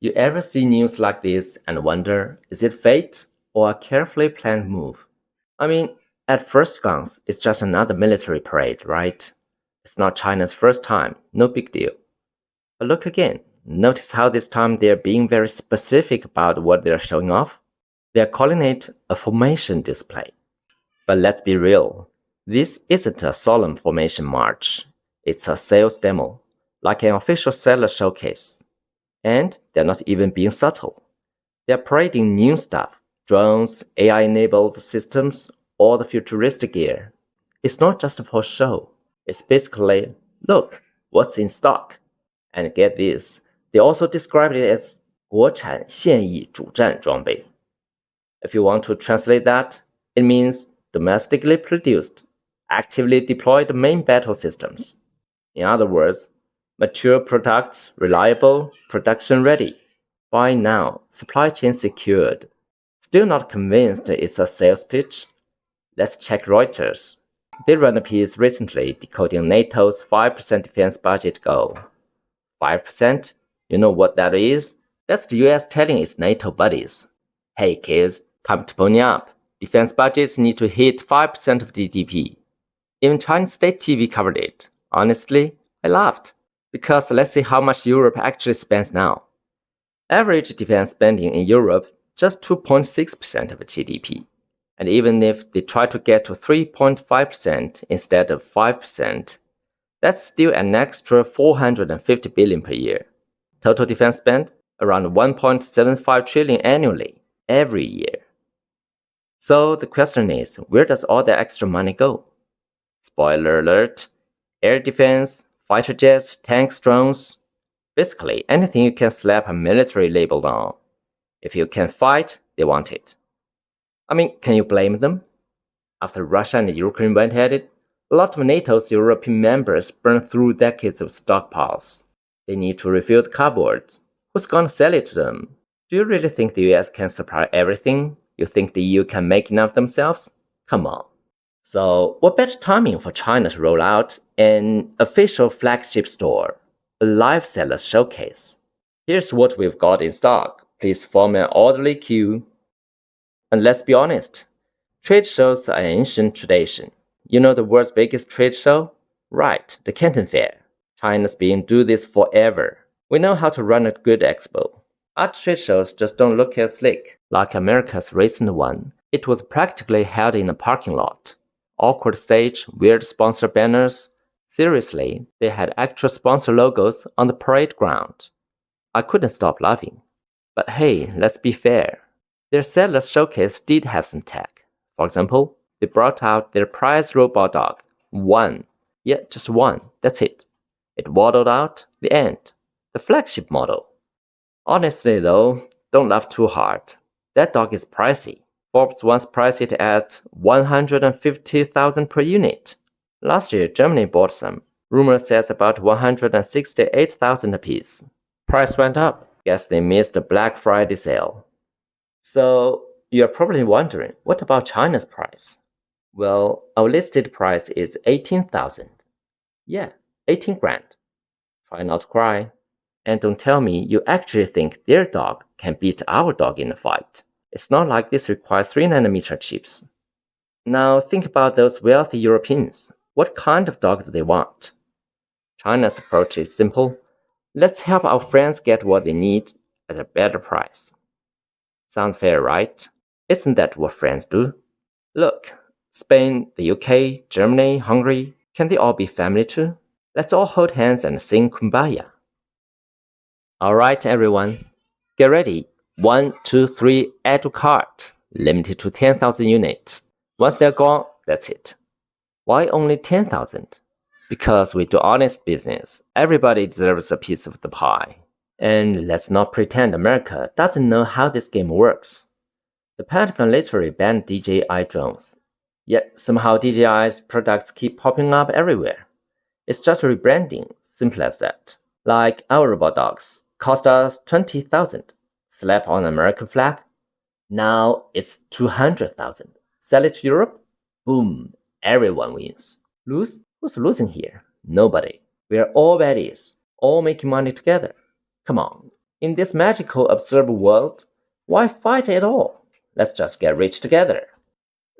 You ever see news like this and wonder, is it fate or a carefully planned move? I mean, at first glance, it's just another military parade, right? It's not China's first time, no big deal. But look again. Notice how this time they're being very specific about what they're showing off? They're calling it a formation display. But let's be real. This isn't a solemn formation march. It's a sales demo, like an official seller showcase. And they're not even being subtle. They're parading new stuff, drones, AI-enabled systems, all the futuristic gear. It's not just for show. It's basically, look, what's in stock. And get this, they also described it as 国产现役主战装备. If you want to translate that, it means domestically produced, actively deployed main battle systems. In other words, mature products, reliable, production ready. Buy now, supply chain secured. Still not convinced it's a sales pitch? Let's check Reuters. They ran a piece recently decoding NATO's 5% defense budget goal. 5%? You know what that is? That's the US telling its NATO buddies, hey kids, time to pony up. Defense budgets need to hit 5% of GDP. Even Chinese state TV covered it. Honestly, I laughed. Because let's see how much Europe actually spends now. Average defense spending in Europe just 2.6% of GDP. And even if they try to get to 3.5% instead of 5%, that's still an extra 450 billion per year. Total defense spend around 1.75 trillion annually, every year. So the question is, where does all that extra money go? Spoiler alert, air defense, fighter jets, tanks, drones, basically anything you can slap a military label on. If you can fight, they want it. I mean, can you blame them? After Russia and Ukraine went at it, a lot of NATO's European members burned through decades of stockpiles. They need to refill the cupboards. Who's gonna sell it to them? Do you really think the US can supply everything? You think the EU can make enough themselves? Come on. So, what better timing for China to roll out an official flagship store, a live seller showcase? Here's what we've got in stock. Please form an orderly queue. And let's be honest, trade shows are an ancient tradition. You know the world's biggest trade show? Right, the Canton Fair. China's been doing this forever. We know how to run a good expo. Our trade shows just don't look as slick. Like America's recent one, it was practically held in a parking lot. Awkward stage, weird sponsor banners. Seriously, they had actual sponsor logos on the parade ground. I couldn't stop laughing. But hey, let's be fair. Their seller showcase did have some tech. For example, they brought out their prized robot dog. One. Yeah, just one. That's it. It waddled out, the end. The flagship model. Honestly though, don't laugh too hard. That dog is pricey. Forbes once priced it at 150,000 per unit. Last year, Germany bought some. Rumor says about 168,000 apiece. Price went up. Guess they missed the Black Friday sale. So, you're probably wondering, what about China's price? Well, our listed price is 18,000. Yeah, 18 grand. Try not to cry. And don't tell me you actually think their dog can beat our dog in a fight. It's not like this requires 3nm chips. Now think about those wealthy Europeans. What kind of dog do they want? China's approach is simple. Let's help our friends get what they need at a better price. Sounds fair, right? Isn't that what friends do? Look, Spain, the UK, Germany, Hungary, can they all be family too? Let's all hold hands and sing Kumbaya. Alright everyone, get ready. 1, 2, 3, add to cart. Limited to 10,000 units. Once they're gone, that's it. Why only 10,000? Because we do honest business. Everybody deserves a piece of the pie. And let's not pretend America doesn't know how this game works. The Pentagon literally banned DJI drones. Yet somehow DJI's products keep popping up everywhere. It's just rebranding, simple as that. Like our robot dogs, cost us 20,000. Slap on an American flag? Now it's 200,000. Sell it to Europe? Boom, everyone wins. Lose? Who's losing here? Nobody. We are all baddies, all making money together. Come on, In this magical observed world, why fight at all? Let's just get rich together.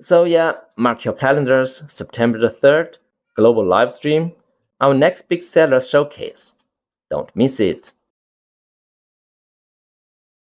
So yeah, mark your calendars, September the 3rd, global livestream, our next big seller showcase. Don't miss it.